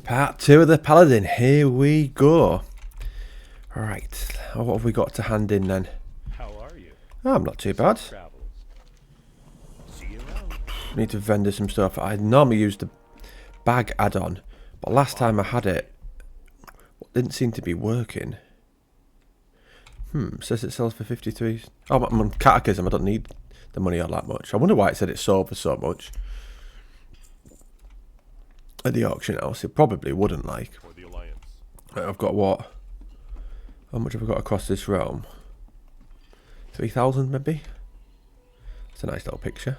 Part 2 of the Paladin, here we go. Right, what have we got to hand in then? How are you? Oh, I'm not too bad. Travels. See you around. Need to vendor some stuff. I normally use the bag add-on, but last time I had it, it didn't seem to be working. Says it sells for 53. Oh, I'm on Cataclysm, I don't need the money all that much. I wonder why it said it sold for so much at the auction house. It probably wouldn't, like. For the Alliance. I've got what? How much have I got across this realm? 3,000 maybe? It's a nice little picture.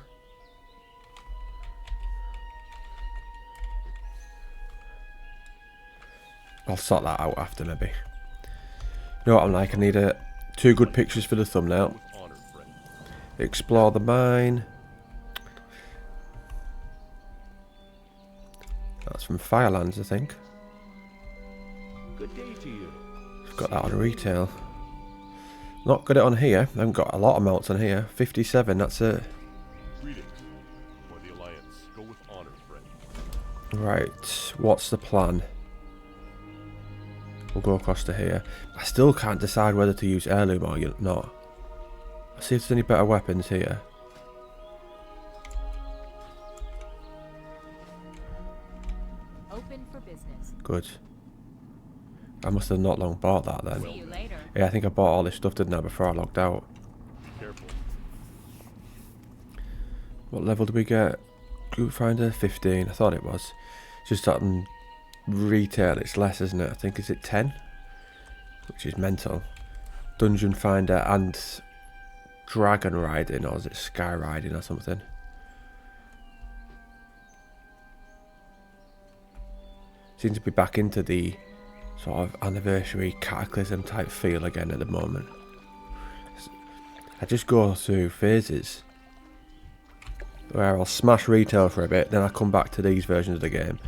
I'll sort that out after maybe. You know what I'm like? I need 2 good pictures for the thumbnail. With honor, friend. Explore the mine. That's from Firelands, I think. Good day to you. I've got that on retail. Not got it on here. I haven't got a lot of melts on here. 57, that's it. Greetings. For the Alliance. Go with honor, friend. Right, what's the plan? We'll go across to here. I still can't decide whether to use heirloom or not. I'll see if there's any better weapons here. Open for business. Good. I must have not long bought that then. See you later. Yeah, I think I bought all this stuff, didn't I, before I logged out. Careful. What level did we get? Group Finder 15, I thought it was. Just that in retail it's less, isn't it? I think, is it 10? Which is mental. Dungeon Finder and Dragon Riding, or is it Sky Riding or something? Seems to be back into the sort of anniversary Cataclysm type feel again at the moment. I just go through phases where I'll smash retail for a bit, then I come back to these versions of the game,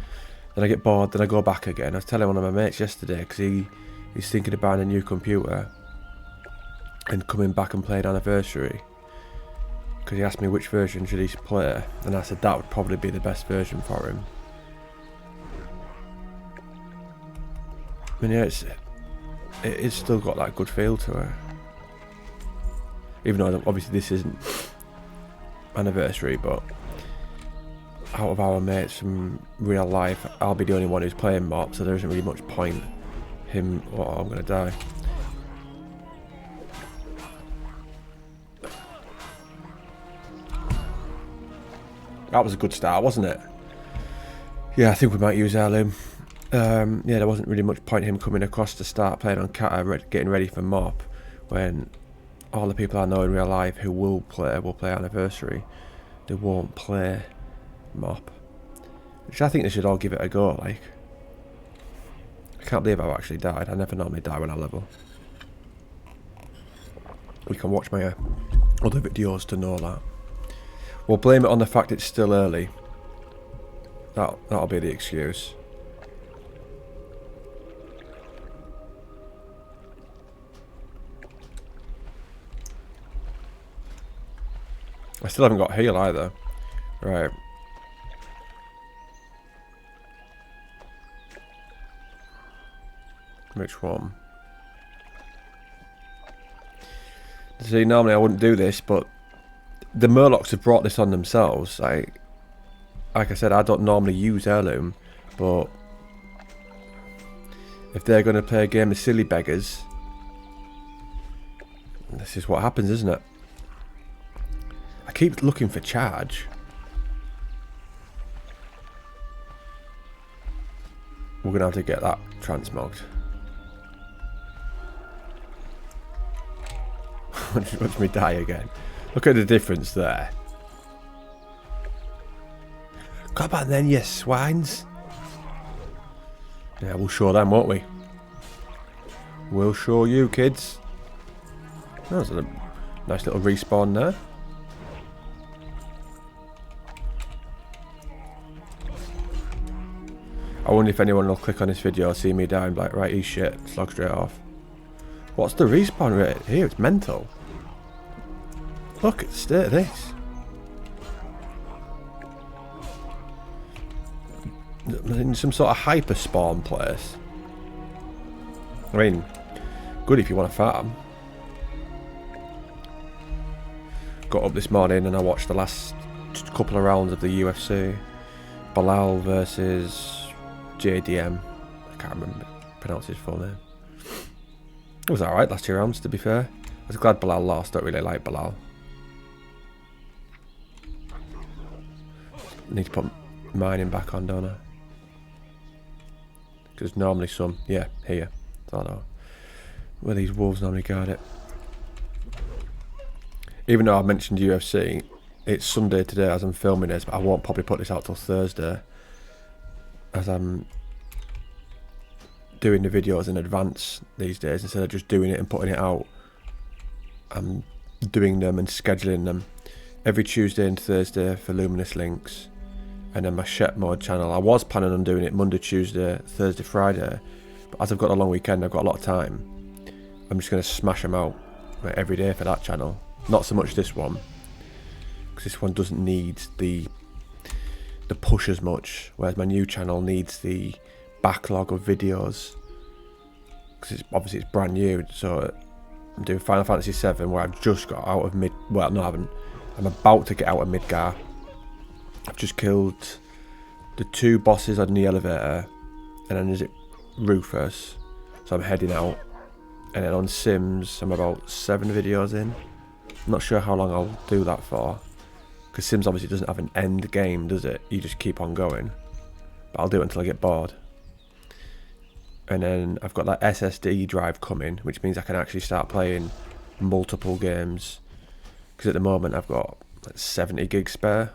then I get bored, then I go back again. I was telling one of my mates yesterday, because he's thinking of buying a new computer and coming back and playing Anniversary, because he asked me which version should he play, and I said that would probably be the best version for him. I mean, yeah, it's still got that good feel to it. Even though obviously this isn't Anniversary, but out of our mates from real life, I'll be the only one who's playing MoP, so there isn't really much point him. Oh, I'm gonna die. That was a good start, wasn't it? Yeah, I think we might use heirloom. Yeah, there wasn't really much point him coming across to start playing on Cata, getting ready for MoP, when all the people I know in real life who will play Anniversary. They won't play MoP, which I think they should all give it a go. Like, I can't believe I've actually died. I never normally die when I level. You can watch my other videos to know that. We'll blame it on the fact it's still early. That'll be the excuse. I still haven't got heal either. Right. Which one? See, normally I wouldn't do this, but the Murlocs have brought this on themselves. Like I said, I don't normally use heirloom, but if they're going to play a game of silly beggars, this is what happens, isn't it? I keep looking for charge. We're going to have to get that transmogged. Watch me die again. Look at the difference there. Come on then, you swines. Yeah, we'll show them, won't we? We'll show you, kids. That was a nice little respawn there. I wonder if anyone will click on this video, see me die and be like, right, he's shit, slog straight off. What's the respawn rate here? It's mental. Look at the state of this. in some sort of hyper spawn place. I mean, good if you want to farm. Got up this morning and I watched the last couple of rounds of the UFC. Bilal versus JDM. I can't remember pronounce his full name. It was alright last 2 rounds, to be fair. I was glad Bilal lost. Don't really like Bilal. Need to put mining back on, don't I? Because normally some... Yeah, here. I don't know where these wolves normally guard it. Even though I mentioned UFC, it's Sunday today as I'm filming this, but I won't probably put this out till Thursday, as I'm doing the videos in advance these days. Instead of just doing it and putting it out, I'm doing them and scheduling them every Tuesday and Thursday for Luminous Lynx, and then my Shep Mode channel. I was planning on doing it Monday, Tuesday, Thursday, Friday, but as I've got a long weekend, I've got a lot of time. I'm just going to smash them out every day for that channel. Not so much this one, because this one doesn't need the push as much, whereas my new channel needs the backlog of videos, because obviously it's brand new. So I'm doing Final Fantasy VII, where I've just got out of mid. Well, no, I haven't. I'm about to get out of Midgar. I've just killed the 2 bosses on the elevator, and then there's it Rufus. So I'm heading out, and then on Sims, I'm about 7 videos in. I'm not sure how long I'll do that for, because Sims obviously doesn't have an end game, does it? You just keep on going. But I'll do it until I get bored. And then I've got that SSD drive coming, which means I can actually start playing multiple games. Because at the moment I've got like 70 gigs spare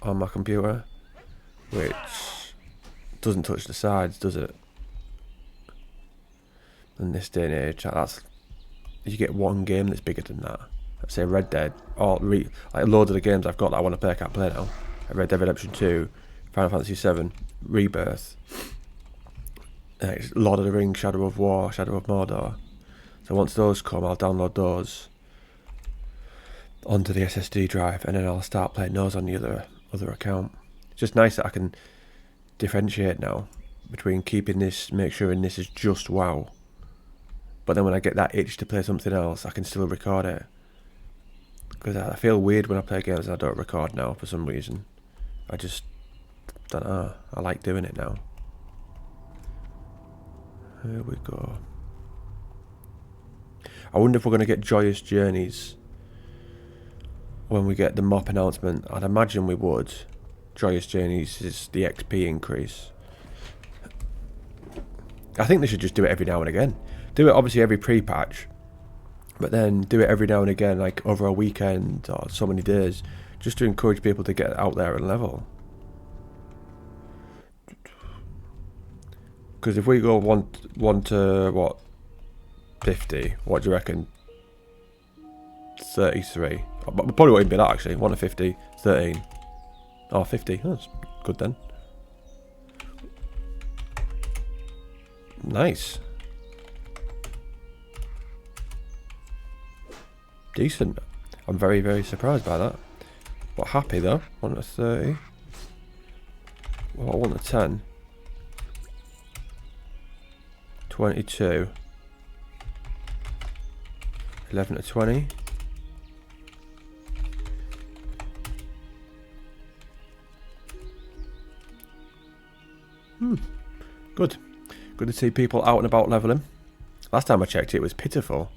on my computer, which doesn't touch the sides, does it? In this day and age, that's, you get one game that's bigger than that. Let's say Red Dead, or like loads of the games I've got that I want to play, I can't play now. Red Dead Redemption 2, Final Fantasy VII, Rebirth, Lord of the Rings, Shadow of War, Shadow of Mordor. So once those come, I'll download those onto the SSD drive, and then I'll start playing those on the other account. It's just nice that I can differentiate now between keeping this, make sure this is just WoW, but then when I get that itch to play something else, I can still record it. Because I feel weird when I play games and I don't record now for some reason. I just don't know. I like doing it now. Here we go. I wonder if we're going to get Joyous Journeys when we get the MoP announcement. I'd imagine we would. Joyous Journeys is the XP increase. I think they should just do it every now and again. Do it obviously every pre-patch, but then do it every now and again, like over a weekend or so many days, just to encourage people to get out there and level. Because if we go one to what, 50, what do you reckon? 33. Probably won't even be that actually. 1 to 50, 13. Oh, 50. Oh, that's good then. Nice. Decent. I'm very, very surprised by that. But happy though. 1 to 30. Well, 1 to 10. 22. 11 to 20. Good. Good to see people out and about leveling. Last time I checked it was pitiful.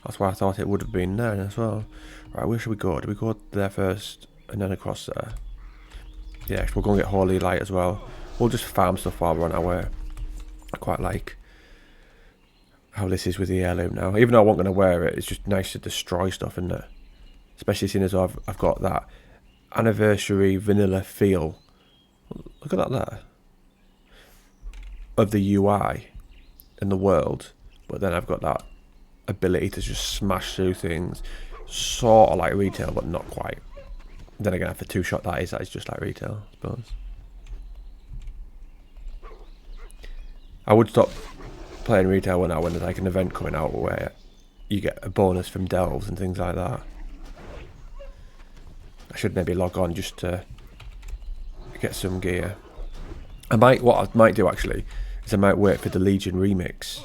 That's why I thought it would have been there as well. Right, where should we go? Do we go there first and then across there? Yeah, we'll go and get Holy Light as well. We'll just farm stuff while we're on our way. I quite like how this is with the heirloom now. Even though I wasn't going to wear it, it's just nice to destroy stuff, isn't it? Especially seeing as I've got that anniversary vanilla feel. Look at that there. Of the UI in the world. But then I've got that ability to just smash through things. Sort of like retail, but not quite. Then again, after 2-shot that is just like retail, I suppose. I would stop playing retail when there's like an event coming out where you get a bonus from delves and things like that. I should maybe log on just to get some gear. What I might do actually is I might wait for the Legion remix.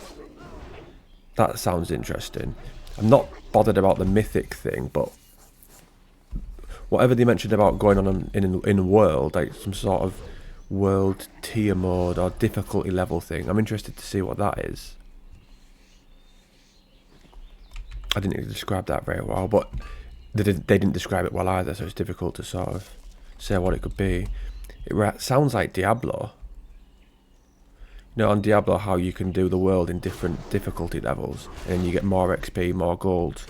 That sounds interesting. I'm not bothered about the mythic thing, but whatever they mentioned about going on in world, like some sort of world tier mode or difficulty level thing, I'm interested to see what that is. I didn't really describe that very well, but they didn't describe it well either, so it's difficult to sort of say what it could be. It sounds like Diablo. You know, on Diablo, how you can do the world in different difficulty levels, and you get more XP, more gold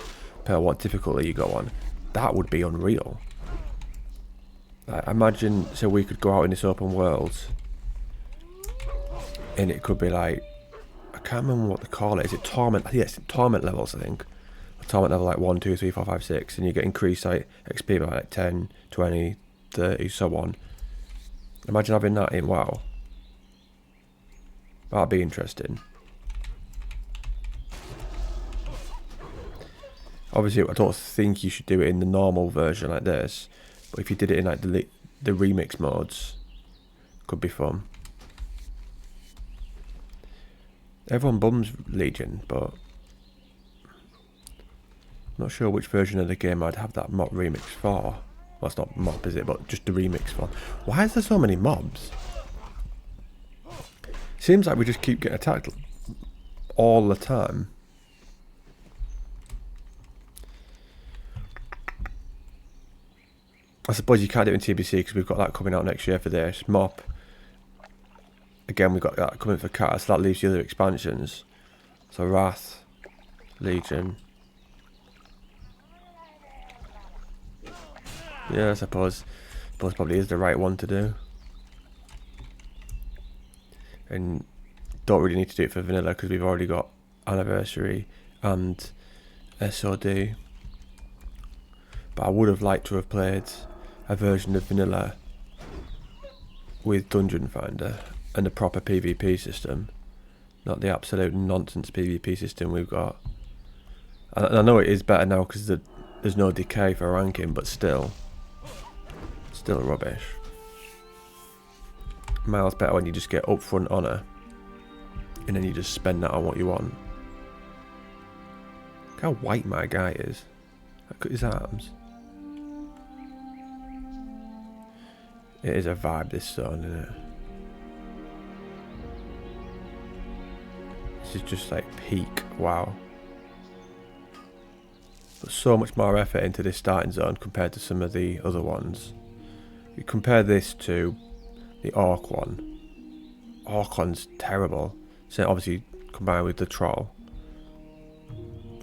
per what difficulty you go on. That would be unreal. Like, imagine, so we could go out in this open world, and it could be like, I can't remember what they call it. Is it torment? Yes, torment levels, I think. Torment level like 1, 2, 3, 4, 5, 6, and you get increased like XP by like 10, 20, 30, so on. Imagine having that in WoW. That'd be interesting. Obviously, I don't think you should do it in the normal version like this, but if you did it in like the remix modes, could be fun. Everyone bums Legion, but I'm not sure which version of the game I'd have that MoP remix for. Well, it's not MoP, is it? But just the remix for. Why is there so many mobs? Seems like we just keep getting attacked all the time. I suppose you can't do it in TBC because we've got that coming out next year for this. MoP. Again, we've got that coming for Cat, so that leaves the other expansions. So Wrath, Legion. Yeah, I suppose probably is the right one to do. And don't really need to do it for vanilla because we've already got Anniversary and SOD. But I would have liked to have played a version of vanilla with Dungeon Finder and a proper PvP system, not the absolute nonsense PvP system we've got. And I know it is better now because there's no decay for ranking, but still rubbish. Miles better when you just get upfront honour and then you just spend that on what you want. Look how white my guy is. Look at his arms. It is a vibe, this zone, isn't it? This is just like peak WoW. Put so much more effort into this starting zone compared to some of the other ones. You compare this to the Orc one. Orc one's terrible. So obviously combined with the Troll.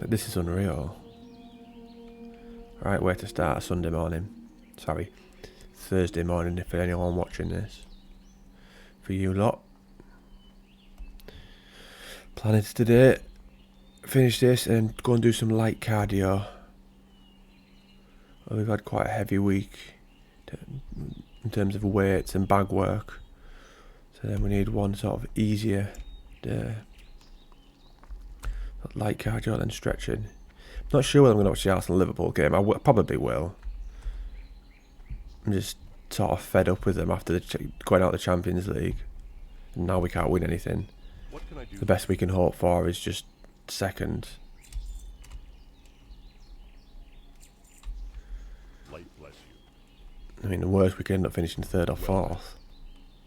But this is unreal. Right way to start a Sunday morning. Sorry, Thursday morning if anyone watching this. For you lot. Planning today, finish this and go and do some light cardio. Well, we've had quite a heavy week in terms of weights and bag work. So then we need one sort of easier day. Light cardio then stretching. Not sure whether I'm going to watch the Arsenal-Liverpool game. I probably will. I'm just sort of fed up with them after going out of the Champions League. And now we can't win anything. What can I do? The best we can hope for is just second. Light bless you. I mean, the worst we could end up finishing third or fourth.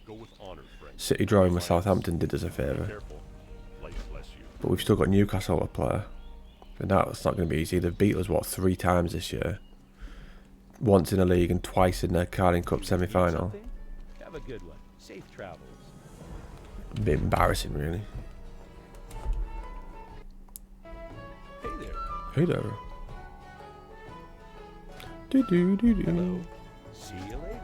Go with honor, friend. City drawing with Southampton did us a favour. Careful. Light bless you. But we've still got Newcastle to play. And that's not going to be easy. They've beat us, what, 3 times this year? Once in a league and twice in the Carling Cup semi-final. Have a good one. Safe travels. A bit embarrassing, really. Hey there. Hey there. Do. Hello. See you later.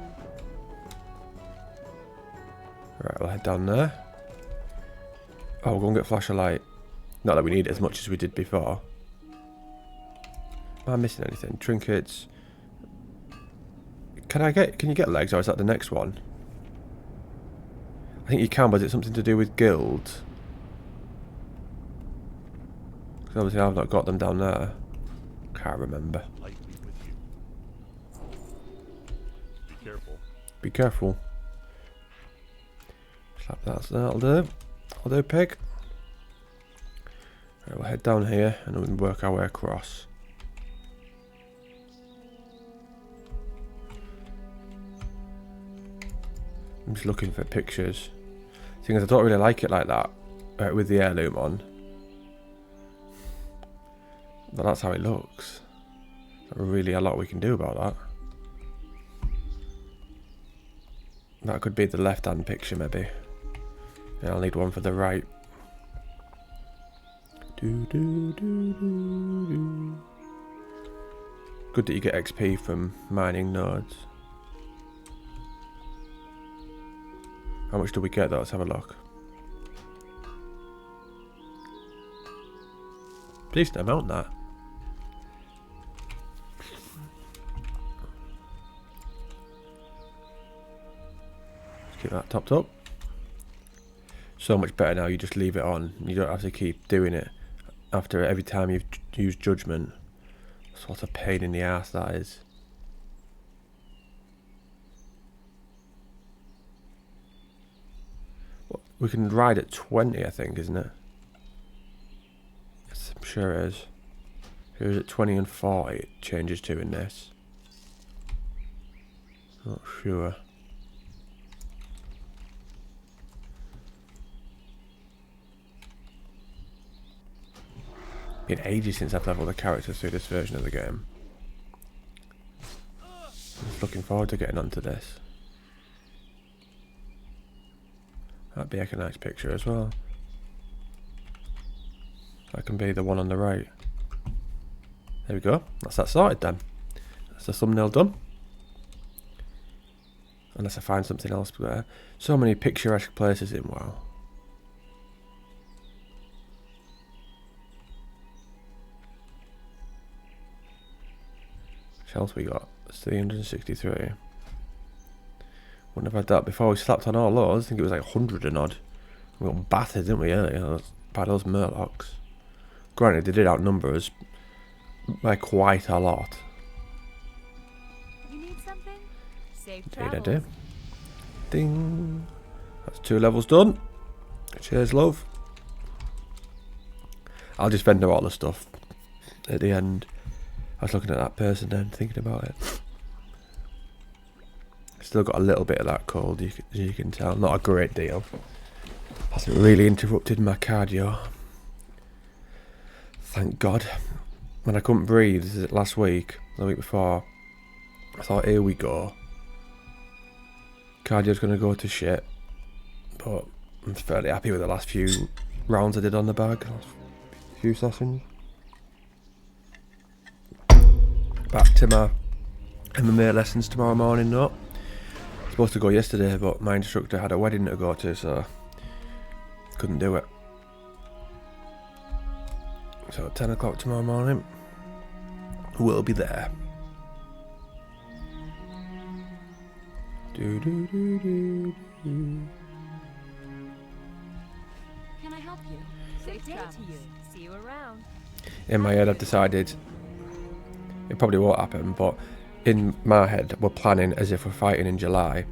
Right, we'll head down there. Oh, we'll go and get flash of light. Not that we need it as much as we did before. Am I missing anything? Trinkets. Can you get legs, or is that the next one? I think you can, but is it something to do with guild? Because obviously I've not got them down there. Can't remember. Light be with you. Be careful. Be careful. That'll do. That'll do, pig. Right, we'll head down here and we can work our way across. I'm just looking for pictures. Thing is, I don't really like it like that with the heirloom on. But that's how it looks. Not really a lot we can do about that. That could be the left-hand picture, maybe. Yeah, I'll need one for the right. Good that you get XP from mining nodes. How much do we get though? Let's have a look. Decent amount, that. Let's keep that topped up. So much better now, you just leave it on. You don't have to keep doing it after every time you've used judgment. What a pain in the ass that is. We can ride at 20, I think, isn't it? Yes, I'm sure it is. Here's at 20 and 40 it changes to in this. Not sure. Been ages since I've leveled a character through this version of the game. I'm just looking forward to getting onto this. That'd be like a nice picture as well. That can be the one on the right. There we go. That's that sorted then. That's the thumbnail done. Unless I find something else there. So many picturesque places in WoW. What else we got? It's 363. Wouldn't have had that before we slapped on all those. I think it was like 100 and odd. We got battered, didn't we, earlier? By those Murlocs. Granted, they did outnumber us by quite a lot. You need something? Safe Indeed I travels. do. Ding. That's 2 levels done. Cheers, love. I'll just vendor all the stuff at the end. I was looking at that person then, thinking about it. Still got a little bit of that cold, you can tell. Not a great deal. Hasn't really interrupted my cardio. Thank God. When I couldn't breathe last week, the week before, I thought, here we go. Cardio's going to go to shit. But I'm fairly happy with the last few rounds I did on the bag. Last few sessions. Back to my MMA lessons tomorrow morning, no. Supposed to go yesterday, but my instructor had a wedding to go to, so couldn't do it. So at 10 o'clock tomorrow morning, we'll be there. Do, do, do, do, do. Can I help you? Safe day to you. See you around. In my head, I've decided it probably won't happen, but in my head, we're planning as if we're fighting in July.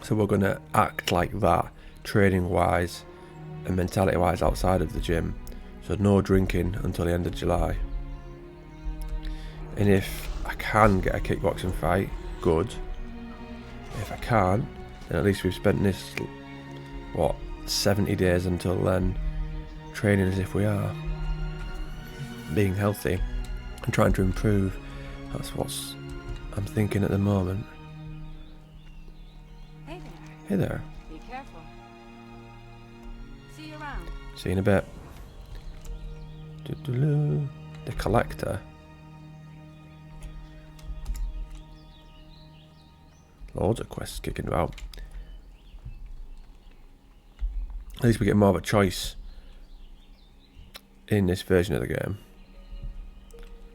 So we're going to act like that, training-wise and mentality-wise outside of the gym. So no drinking until the end of July. And if I can get a kickboxing fight, good. If I can't, then at least we've spent this, 70 days until then, training as if we are. Being healthy and trying to improve. That's what's I'm thinking at the moment. Hey there. Hey there. Be careful. See you around. See you in a bit. Doo-doo-doo. The collector. Loads of quests kicking about. At least we get more of a choice in this version of the game.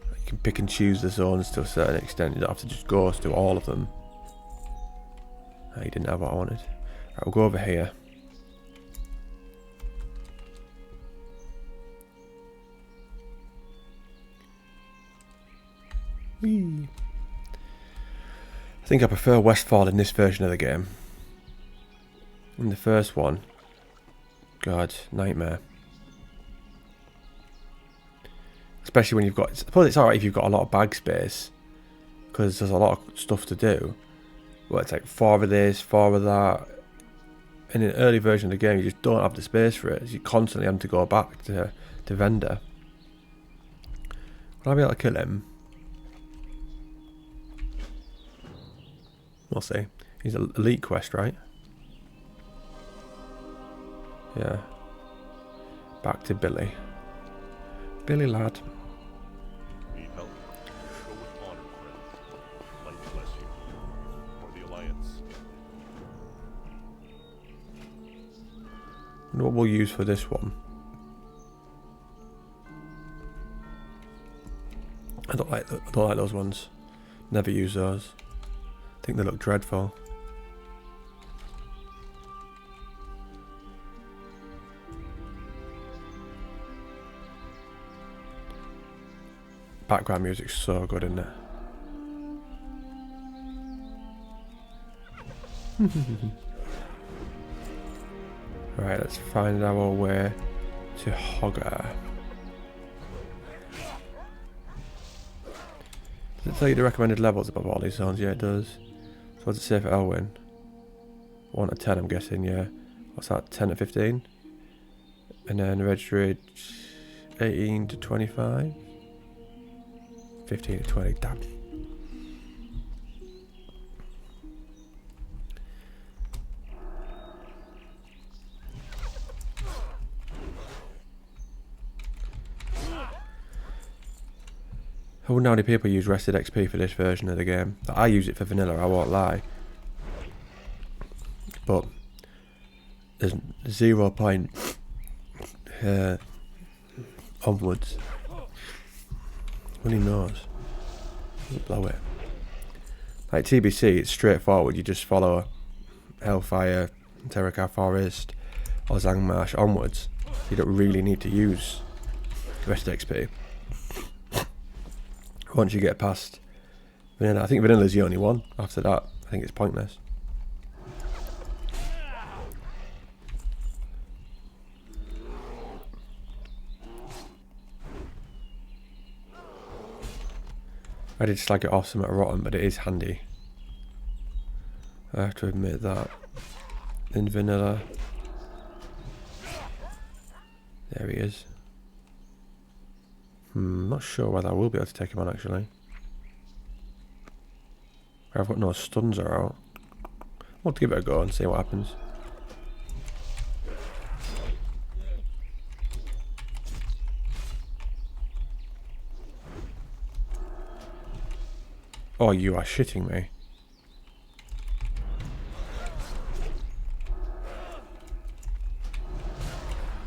You can pick and choose the zones to a certain extent. You don't have to just go through all of them. Oh, you didn't have what I wanted. Right, we'll go over here. Whee. I think I prefer Westfall in this version of the game. In the first one, God, nightmare. Especially when you've got, I suppose it's alright if you've got a lot of bag space, because there's a lot of stuff to do. Well, it's like 4 of this, 4 of that. In an early version of the game, you just don't have the space for it. So you constantly have to go back to vendor. Will I be able to kill him? We'll see. He's an elite quest, right? Yeah. Back to Billy. Billy lad. Need help? Go with honor, friends. Light bless you. For the Alliance. Wonder what we'll use for this one. I don't like those ones. Never use those. I think they look dreadful. Background music's so good, isn't it? Right, let's find our way to Hogger. Does it tell you the recommended levels above all these zones? Yeah, it does. So what's it say for Elwyn? 1 to 10, I'm guessing, yeah. What's that, 10 to 15? And then Reg Ridge, 18 to 25? 15 to 20, damn. I wonder how many people use Rested XP for this version of the game. I use it for vanilla, I won't lie. But there's 0 point onwards. Only knows. Blow it. Like TBC, it's straightforward. You just follow Hellfire, Terracar Forest, or Zangmarsh onwards. You don't really need to use Rested XP. Once you get past vanilla, I think vanilla's the only one. After that, I think it's pointless. I did slag it off somewhat rotten, but it is handy. I have to admit that. In vanilla. There he is. Not sure whether I will be able to take him on actually. I've got no stuns are out. I'll give it a go and see what happens. Oh, you are shitting me.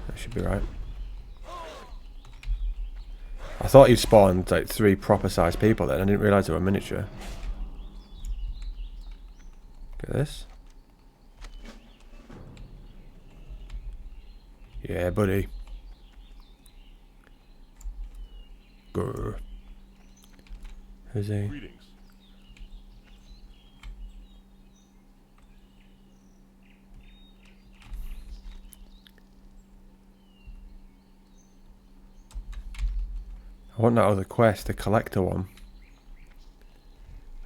That should be right. I thought he'd spawned like 3 proper sized people then. I didn't realise they were miniature. Look at this. Yeah, buddy. Grr. Who's he? Greetings. I want that other quest, the collector one.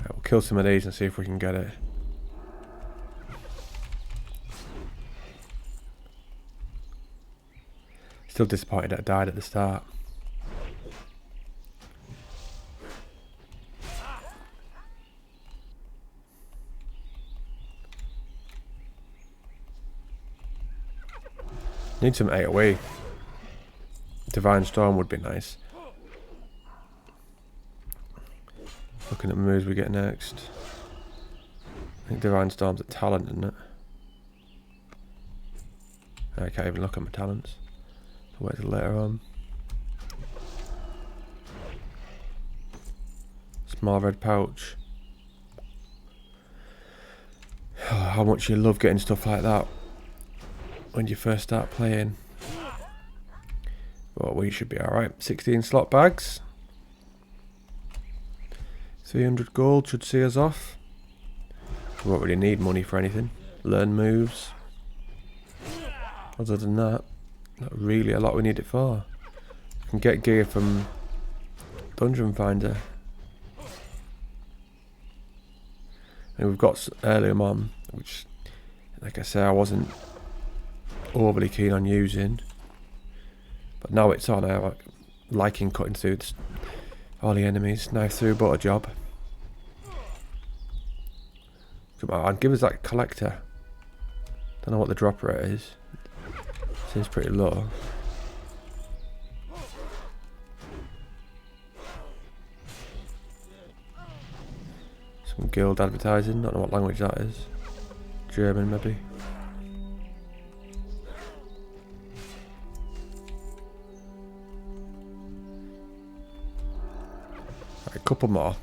Right, we'll kill some of these and see if we can get it. Still disappointed that I died at the start. Need some AoE. Divine Storm would be nice. Looking at moves we get next. I think Divine Storm's a talent, isn't it? I can't even look at my talents. I'll wait till later on. Small red pouch. How much you love getting stuff like that when you first start playing. Well, we should be alright. 16 slot bags. 300 gold should see us off. We won't really need money for anything. Learn moves. Other than that, not really a lot we need it for. You can get gear from Dungeon Finder. And we've got Heirloom on, which, like I say, I wasn't overly keen on using. But now it's on, I'm liking cutting through all the enemies. Knife through, but a job. Come on, give us that collector. Don't know what the drop rate is. Seems pretty low. Some guild advertising, don't know what language that is. German maybe. Right, a couple more.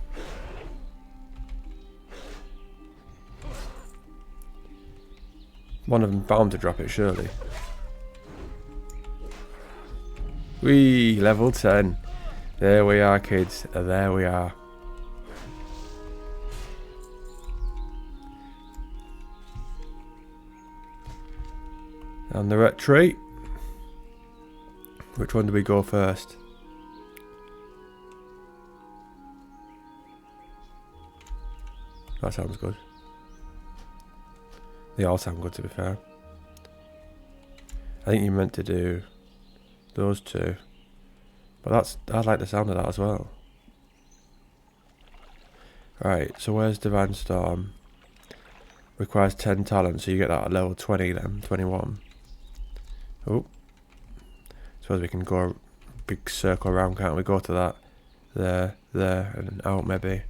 One of them bound to drop it surely. Whee, level 10. There we are, kids. There we are. And the retreat. Which one do we go first? That sounds good. They all sound good, to be fair. I think you meant to do those two. But I like the sound of that as well. Right, so where's Divine Storm? Requires 10 talent, so you get that at level 20 then, 21. Oh. Suppose we can go a big circle around, can't we? Go to that. There, and then out maybe.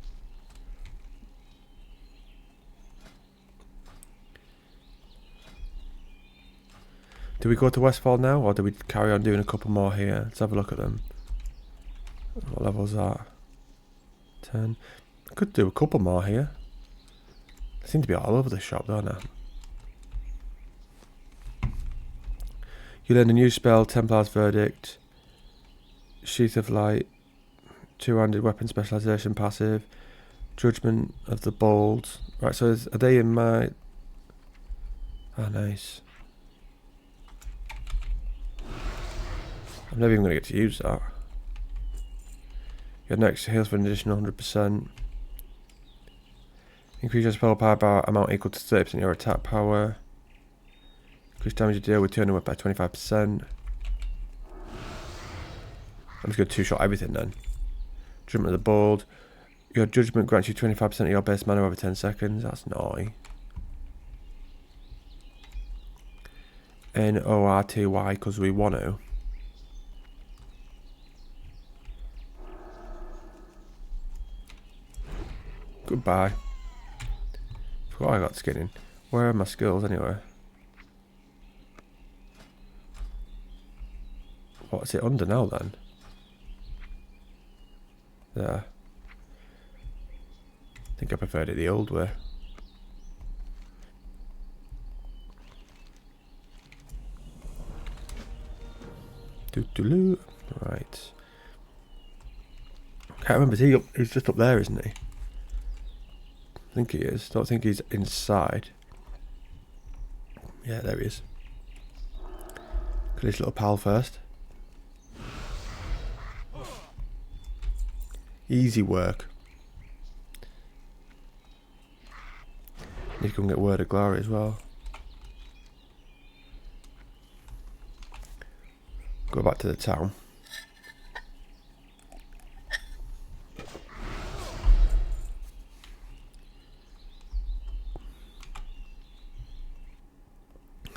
Do we go to Westfall now, or do we carry on doing a couple more here? Let's have a look at them. What level's that? 10. I could do a couple more here. They seem to be all over the shop, don't they? You learn a new spell, Templar's Verdict, Sheath of Light, two-handed weapon specialization passive, Judgment of the Bold. Right, so are they in my... Ah, nice. I'm never even going to get to use that. Your next heals for an additional 100%. Increase your spell power by amount equal to 30% of your attack power. Increase damage you deal with 200 by 25%. I'm just going to two-shot everything then. Judgment of the Bold. Your judgment grants you 25% of your base mana over 10 seconds. That's naughty. N-O-R-T-Y, because we want to. Goodbye. Forgot I got skinning. Where are my skills anyway? What's it under now then? There. I think I preferred it the old way. Doo-doo-doo. Right. Can't remember. He's just up there, isn't he? I think he is. Don't think he's inside. Yeah, there he is. Got his little pal first. Easy work. Need to go and get Word of Glory as well. Go back to the town.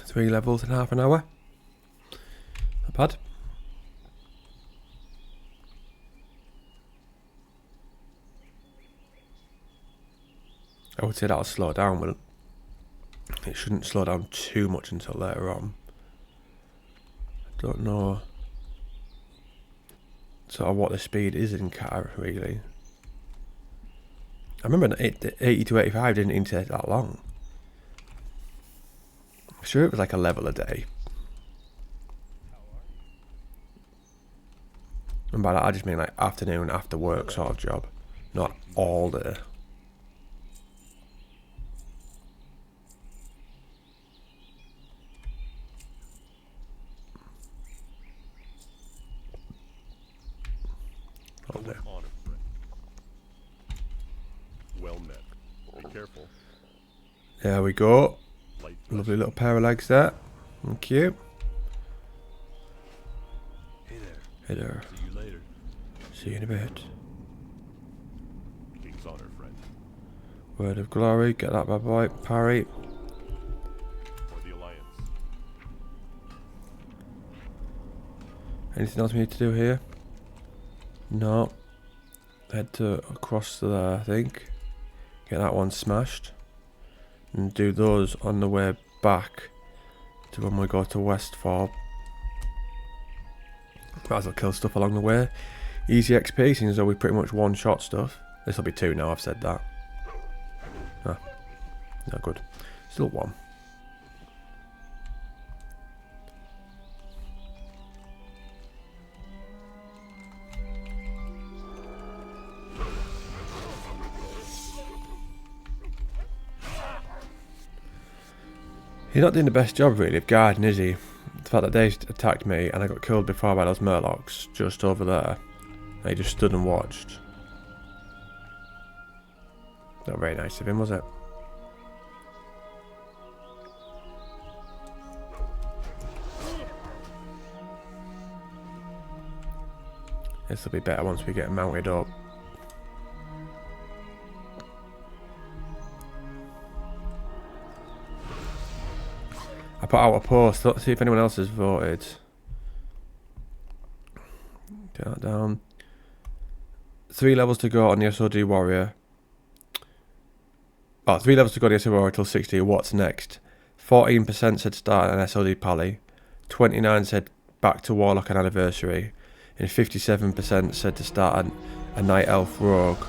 Three levels in half an hour. Not bad. I would say that'll slow down, but it shouldn't slow down too much until later on. I don't know sort of what the speed is in car really. I remember 80 to 85 didn't even take that long. I'm sure it was like a level a day. And by that I just mean like afternoon, after work sort of job. Not all day. Show with honor, friend. Well met. Be careful. There we go. Light bless Lovely you. little pair of legs there. Thank you. Hey there. Hey there. See you later. See you in a bit. King's honor, friend. Word of glory. Get that bad boy. Parry. For the Alliance. Anything else we need to do here? No. Head to across to there, I think. Get that one smashed. And do those on the way back to when we go to Westfall. Might as well kill stuff along the way. Easy XP, seeing as though we pretty much one-shot stuff. This will be 2 now, I've said that. Ah, no good. Still 1. He's not doing the best job really of guarding, is he? The fact that they attacked me and I got killed before by those murlocs just over there. And he just stood and watched. Not very nice of him, was it? This will be better once we get mounted up. I put out a post. Let's see if anyone else has voted. Get that down. 3 levels to go on the SOD Warrior. Oh, 3 levels to go on the SOD Warrior till 60. What's next? 14% said start an SOD Pally. 29% said back to Warlock and Anniversary. And 57% said to start a Night Elf Rogue.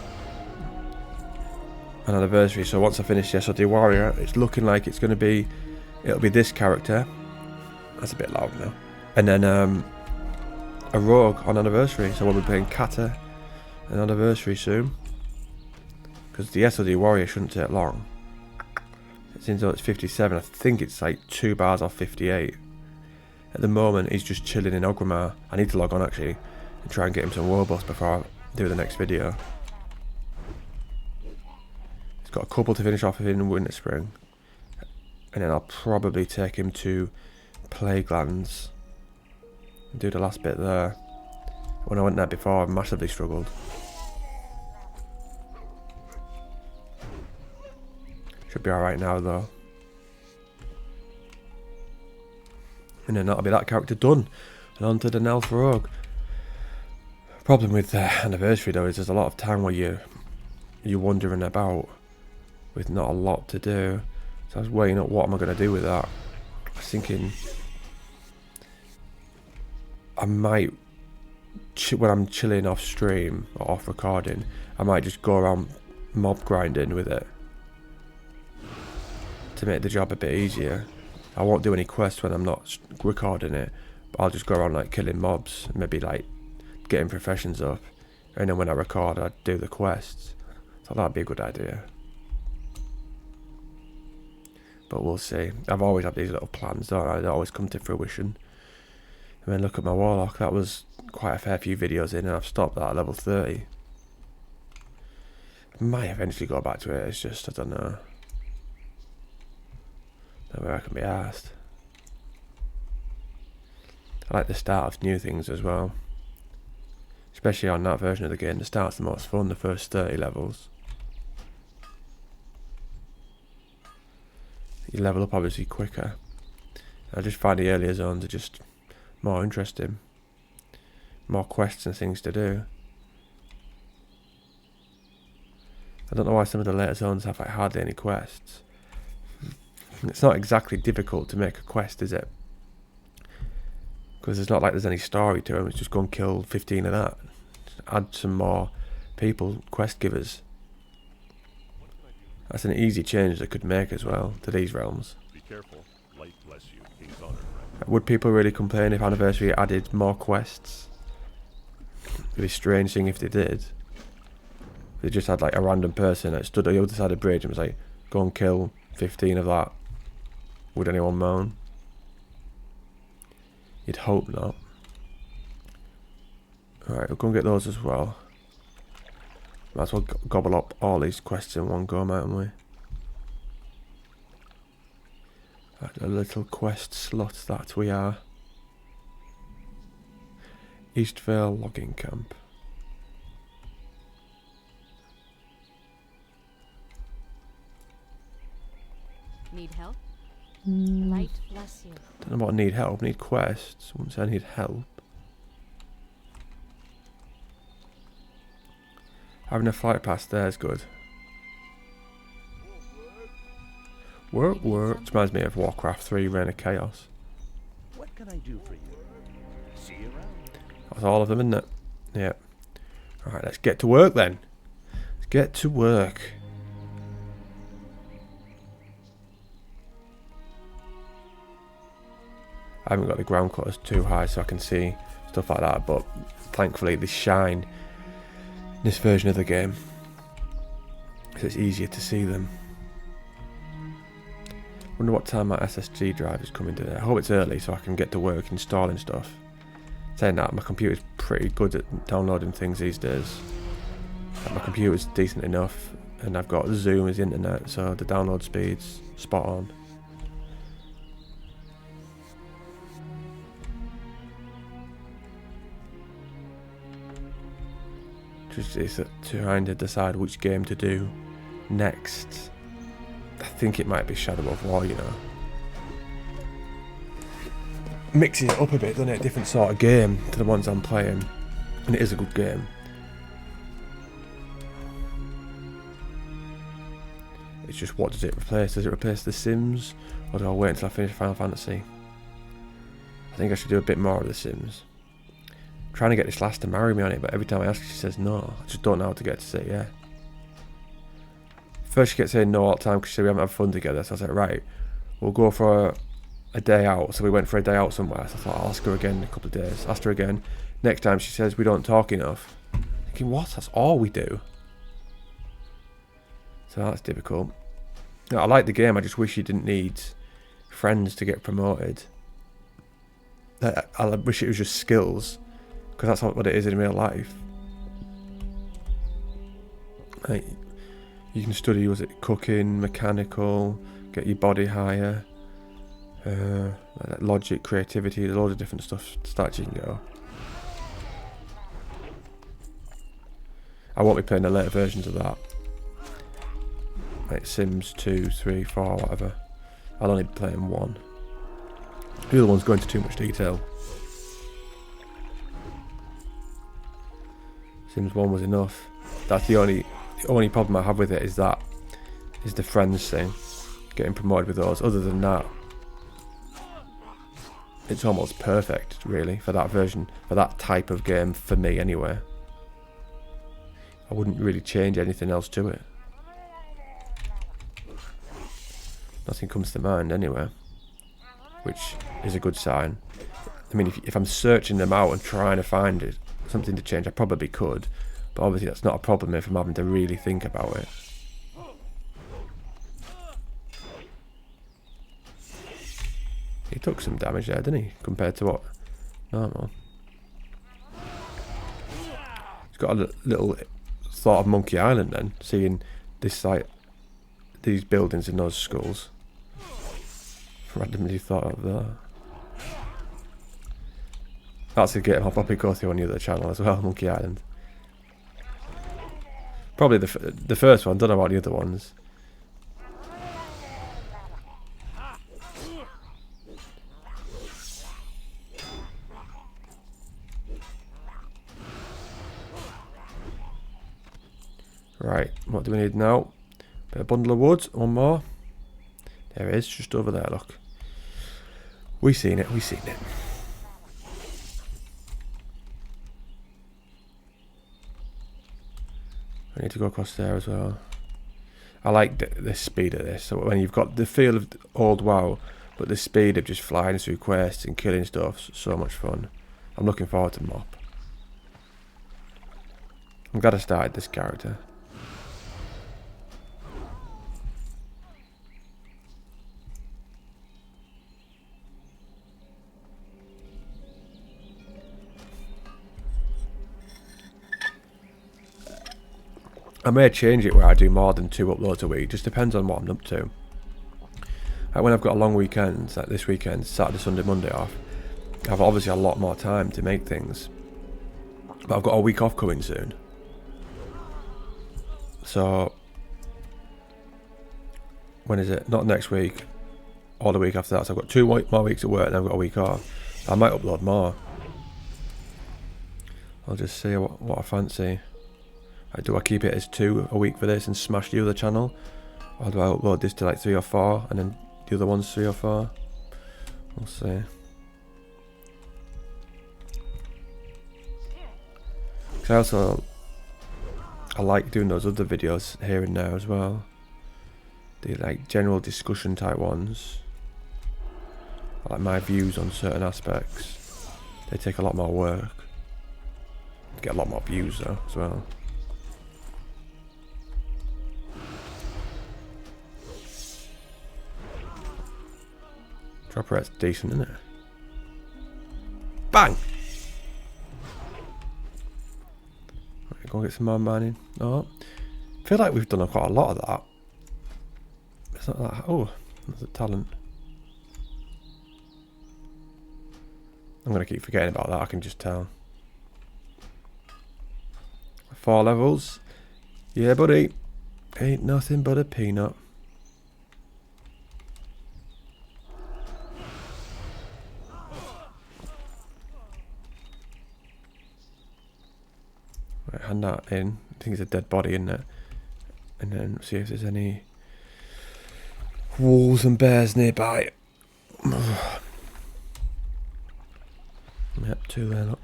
An Anniversary. So once I finish the SOD Warrior, it's looking like it's going to be... It'll be this character. That's a bit loud now. And then a Rogue on Anniversary. So we'll be playing Kata an Anniversary soon. Because the SOD Warrior shouldn't take long. It seems though it's 57. I think it's like 2 bars off 58. At the moment, he's just chilling in Ogrimmar. I need to log on actually and try and get him some Warboss before I do the next video. He's got a couple to finish off in Winter Spring. And then I'll probably take him to Plaguelands and do the last bit there. When I went there before, I massively struggled. Should be alright now though. And then that'll be that character done. And on to the Elf Rogue. Problem with Anniversary though is there's a lot of time where you're wandering about with not a lot to do. So I was weighing up what am I going to do with that. I was thinking I might, when I'm chilling off stream or off recording, I might just go around mob grinding with it to make the job a bit easier. I won't do any quests when I'm not recording it, but I'll just go around like killing mobs and maybe like getting professions up, and then when I record I'd do the quests. So that'd be a good idea. But we'll see. I've always had these little plans, don't I? They always come to fruition. I mean, look at my Warlock. That was quite a fair few videos in, and I've stopped that at level 30. I might eventually go back to it. It's just, I don't know. Not where I can be asked. I like the start of new things as well. Especially on that version of the game. The start's the most fun, the first 30 levels. You level up obviously quicker. I just find the earlier zones are just more interesting. More quests and things to do. I don't know why some of the later zones have like hardly any quests. It's not exactly difficult to make a quest, is it? Because it's not like there's any story to them. It's just go and kill 15 of that. Just add some more people, quest givers. That's an easy change they could make as well to these realms. Be careful. Light bless you. King's honor, friend. Would people really complain if Anniversary added more quests? It'd be a strange thing if they did. If they just had like a random person that stood on the other side of the bridge and was like, go and kill 15 of that. Would anyone moan? You'd hope not. Alright, we'll go and get those as well. Might as well gobble up all these quests in one go, mightn't we? At a little quest slot that we are. Eastvale logging camp. Need help? Light bless you. Don't know what I need help. I need quests. Wouldn't say I need help. Having a flight pass there is good. Work. It reminds me of Warcraft 3 Reign of Chaos. What can I do for you? See you around. That's all of them, isn't it? Yep. Alright, let's get to work then. Let's get to work. I haven't got the ground cutters too high so I can see stuff like that, but thankfully they shine in this version of the game, so it's easier to see them. Wonder what time my SSD drive is coming today. I hope it's early so I can get to work installing stuff. Saying that, my computer's pretty good at downloading things these days. My computer's decent enough, and I've got Zoom as the internet, so the download speed's spot on. Just is trying to decide which game to do next. I think it might be Shadow of War, you know. Mixing it up a bit, doesn't it? Different sort of game to the ones I'm playing. And it is a good game. It's just, what does it replace? Does it replace The Sims? Or do I wait until I finish Final Fantasy? I think I should do a bit more of The Sims. I'm trying to get this lass to marry me on it, but every time I ask her, she says no. I just don't know how to get her to say yeah. First she kept saying no all the time because she said we haven't had fun together. So I was like, right, we'll go for a day out. So we went for a day out somewhere. So I thought I'll ask her again in a couple of days. Asked her again. Next time she says we don't talk enough. Thinking, what? That's all we do. So that's difficult. No, I like the game. I just wish you didn't need friends to get promoted. I wish it was just skills, because that's what it is in real life. Like, you can study, was it cooking, mechanical, get your body higher, like logic, creativity, there's a load of different stuff that you can go. I won't be playing the later versions of that. Like Sims 2, 3, 4, whatever. I'll only be playing 1. The other one's going into too much detail. Sims 1 was enough. That's the only problem I have with it is the friends thing. Getting promoted with those. Other than that, it's almost perfect, really, for that version, for that type of game, for me anyway. I wouldn't really change anything else to it. Nothing comes to mind anyway, which is a good sign. I mean, if I'm searching them out and trying to find it, something to change, I probably could, but obviously that's not a problem if I'm having to really think about it. He took some damage there, didn't he, compared to what normal. He's got a little thought of Monkey Island then, seeing this site, these buildings and those skulls. Randomly thought of that. That's a game I'll probably go through on the other channel as well, Monkey Island. Probably the first one, don't know about the other ones. Right, what do we need now? Bit of bundle of wood, one more. There it is, just over there, look. We seen it, we seen it. I need to go across there as well. I like the speed of this. So when you've got the feel of old WoW, but the speed of just flying through quests and killing stuff, so much fun. I'm looking forward to MoP. I'm glad I started this character. I may change it where I do more than 2 uploads a week. Just depends on what I'm up to. Like when I've got a long weekend, like this weekend, Saturday, Sunday, Monday off, I've obviously a lot more time to make things. But I've got a week off coming soon. So, when is it? Not next week, or the week after that. So I've got 2 more weeks at work and I've got a week off. I might upload more. I'll just see what I fancy. Like, do I keep it as 2 a week for this and smash the other channel? Or do I upload this to like 3 or 4 and then the other one's 3 or 4? We'll see. Cause I like doing those other videos here and there as well. The like general discussion type ones. Like my views on certain aspects. They take a lot more work. Get a lot more views though as well. Drop rate's decent, isn't it? Bang! Right, go and get some more mining. Oh, I feel like we've done quite a lot of that. It's not that. Oh, that's a talent. I'm gonna keep forgetting about that. I can just tell. 4 levels. Yeah, buddy. Ain't nothing but a peanut. Right, hand that in. I think it's a dead body, isn't it? And then see if there's any wolves and bears nearby. Yep, 2 there, look.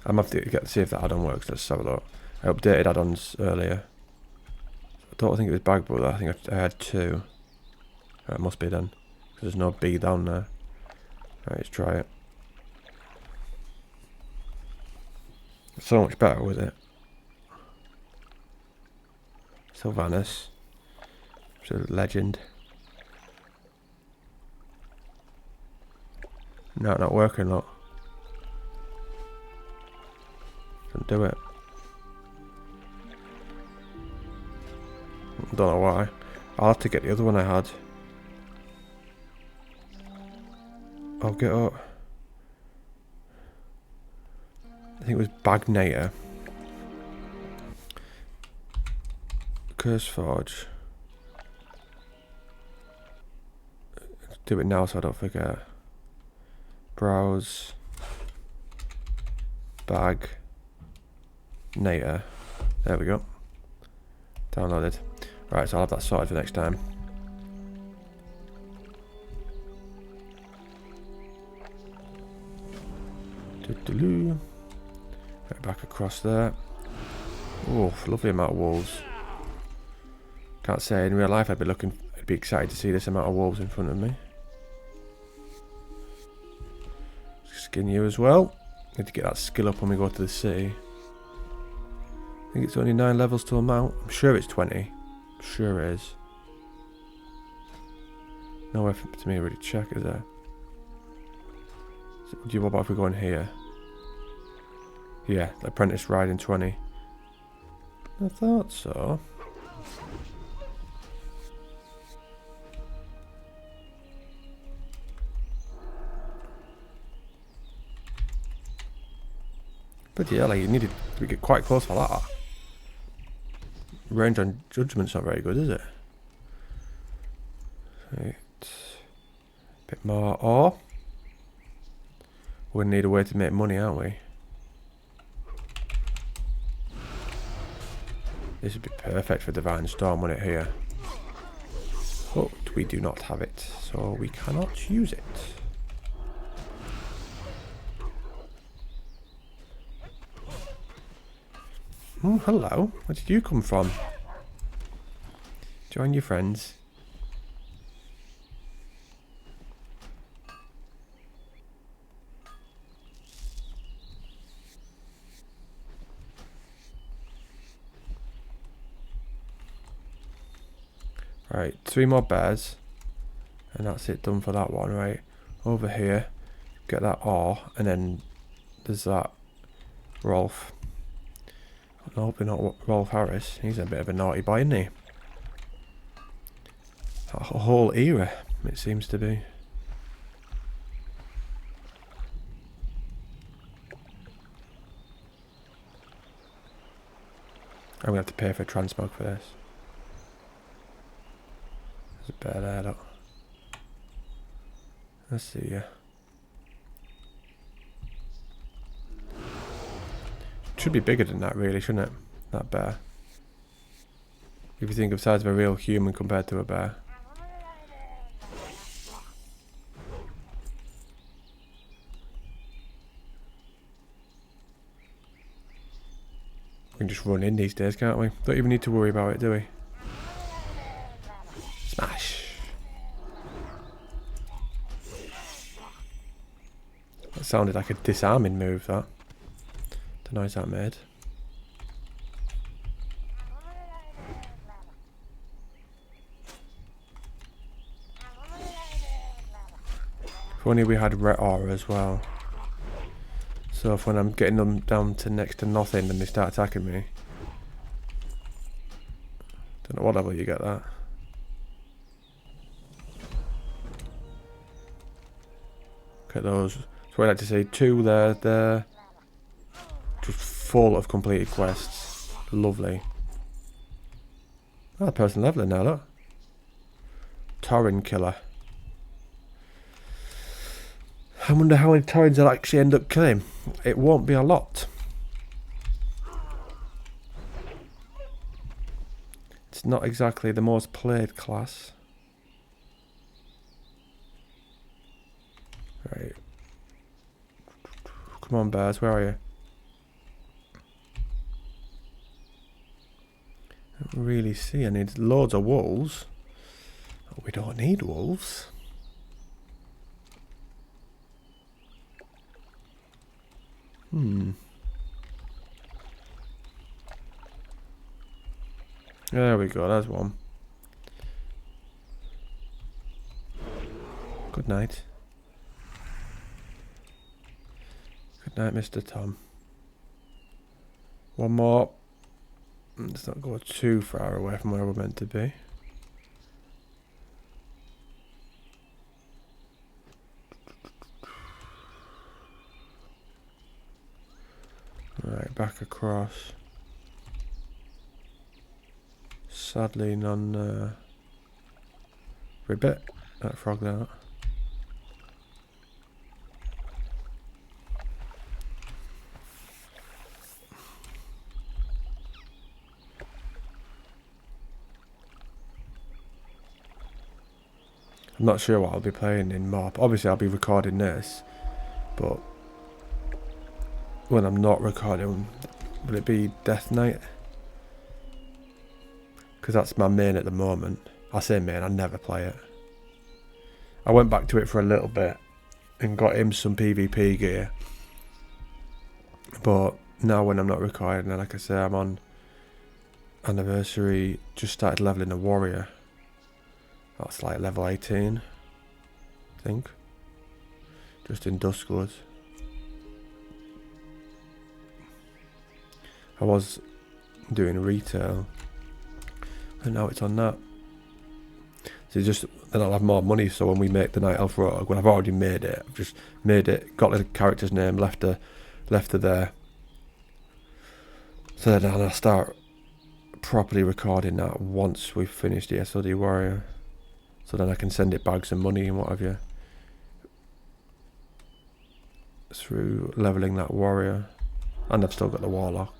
I'm gonna have to get to see if that add-on works. Let's have a look. I updated add-ons earlier. I don't think it was Bag Brother. I think I had 2. It must be then, because there's no B down there. Right, let's try it. So much better with it. Sylvanas. Absolute legend. No, not working, look. Don't do it. Don't know why. I'll have to get the other one I had. I'll get up. I think it was Bagnator. Curse Forge. Do it now so I don't forget. Browse. Bag. Nater. There we go. Downloaded. Right, so I'll have that sorted for next time. Right, back across there. Oh, lovely amount of wolves. Can't say in real life I'd be excited to see this amount of wolves in front of me. Skin you as well. Need to get that skill up when we go to the city. I think it's only 9 levels to a mount. I'm sure it's 20. I'm sure it is. Nowhere to me to really check, is there? So, what about if we go in here? Yeah, apprentice riding 20. I thought so. But yeah, like you needed to get quite close for that. Range on judgment's not very good, is it? Right. Bit more ore. We're gonna need a way to make money, aren't we? This would be perfect for Divine Storm, wouldn't it, here? But we do not have it, so we cannot use it. Oh, hello. Where did you come from? Join your friends. Right, 3 more bears. And that's it done for that one, right? Over here, get that ore, and then there's that Rolf. Hopefully not Rolf Harris. He's a bit of a naughty boy, isn't he? A whole era, it seems to be. I'm going to have to pay for transmog for this. There's a bear there, look. Let's see, yeah. Should be bigger than that, really, shouldn't it? That bear. If you think of the size of a real human compared to a bear. We can just run in these days, can't we? Don't even need to worry about it, do we? Smash! That sounded like a disarming move, that. The noise that made. If only we had ret aura as well. So if when I'm getting them down to next to nothing and they start attacking me. Don't know what level you get that. Look at those. So I like to say 2 there, there. Just full of completed quests. Lovely. Oh, person leveling now, look. Tauren killer. I wonder how many Taurens I'll actually end up killing. It won't be a lot. It's not exactly the most played class. Right. Come on, bears, where are you? I don't really see. I need loads of wolves. Oh, we don't need wolves. There we go, there's one. Good night. Good night, Mr. Tom. One more. Let's not go too far away from where we're meant to be. Right, back across. Sadly, none ribbit. That frog there. I'm not sure what I'll be playing in MoP. Obviously, I'll be recording this, but when I'm not recording, will it be Death Knight? Because that's my main at the moment. I say main, I never play it. I went back to it for a little bit and got him some PvP gear. But now when I'm not recording, like I say, I'm on anniversary, just started leveling a warrior. That's like level 18, I think. Just in Duskwood. I was doing retail, and now it's on that. So just then I'll have more money. So when we make the Night Elf Rogue, when I've already made it, I've just made it, got the character's name, left her there. So then I'll start properly recording that once we've finished the SOD Warrior. So then I can send it bags of money and what have you through leveling that warrior, and I've still got the warlock.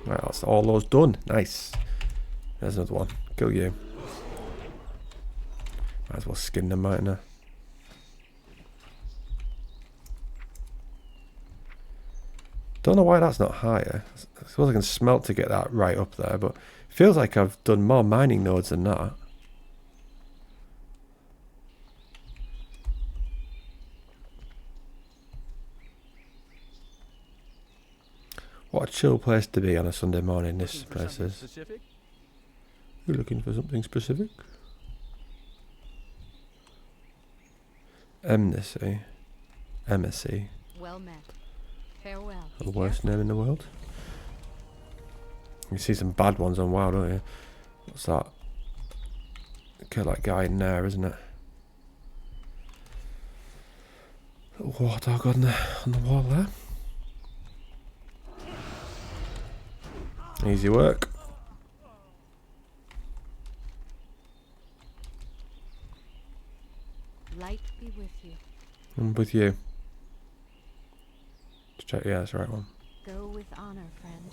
Right, that's all those done. Nice. There's another one. Kill you. Might as well skin them, mightn't I? Don't know why that's not higher. I suppose I can smelt to get that right up there, but it feels like I've done more mining nodes than that. What a chill place to be on a Sunday morning, this place is. You're looking for something specific? Embassy. Well met. Farewell. The worst name in the world. You see some bad ones on WoW, don't you? What's that? Kill that guy in there, isn't it? Little war dog on the wall there. Easy work. Light be with you. I'm with you. Just check, yeah, that's the right one. Go with honor, friend.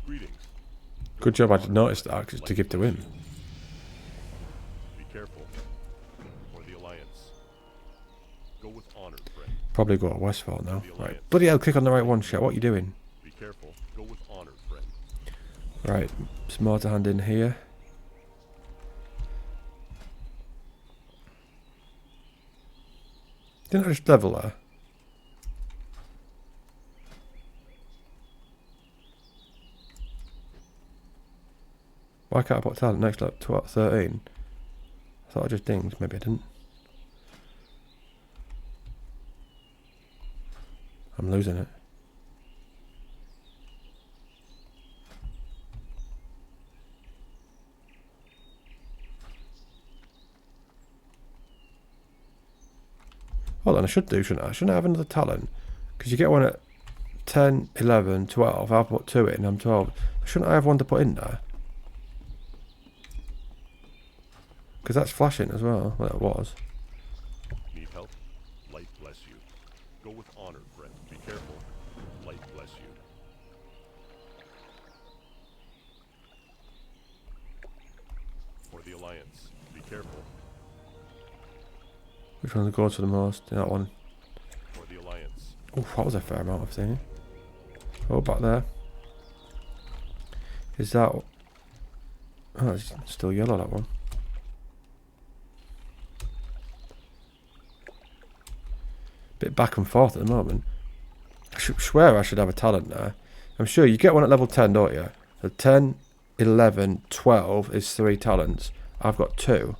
Greetings. Good job I noticed that, 'cause to give to him. Be careful. For the Alliance. Go with honor, friend. Probably go to Westfall now. Right. Bloody hell, click on the right one, shit. What are you doing? Be careful. Go with honor, friend. Right. Some more to hand in here. Didn't I just level there? Why can't I put talent next to 13? I thought I just dinged. Maybe I didn't. I'm losing it. Hold on, I should do, shouldn't I? Shouldn't I have another talent? Because you get one at 10, 11, 12. I'll put 2 in, I'm 12. Shouldn't I have one to put in there? Because that's flashing as well. Well, it was. Need help? Light bless you. Go with honor, friend. Be careful. Light bless you. For the Alliance. Be careful. Which one goes for the most? That one. For the Alliance. Oh, that was a fair amount of thing. Oh, back there. Is that... Oh, it's still yellow, that one. Bit back and forth at the moment. I swear I should have a talent there. I'm sure you get one at level 10, don't you? So 10, 11, 12 is 3 talents. I've got 2.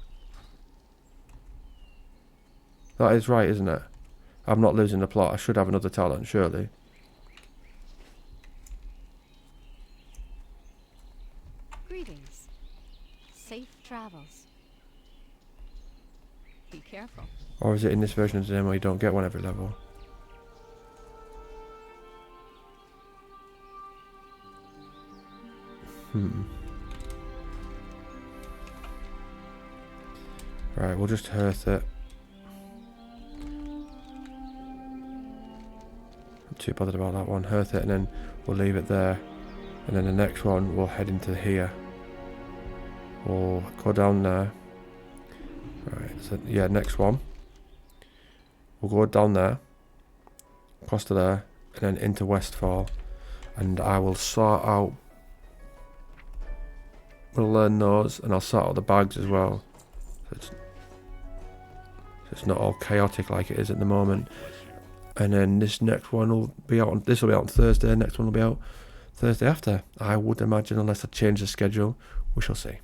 That is right, isn't it? I'm not losing the plot. I should have another talent, surely. Greetings. Safe travels. Be careful. Or is it in this version of the game where you don't get one every level? Right, we'll just hearth it. Not too bothered about that one. Hearth it and then we'll leave it there. And then the next one we'll head into here. We'll go down there. Right, so yeah, next one. We'll go down there, across to there, and then into Westfall. And I will sort out... We'll learn those, and I'll sort out the bags as well. So it's not all chaotic like it is at the moment. And then this next one will be out on... This will be out on Thursday, next one will be out Thursday after. I would imagine, unless I change the schedule. We shall see.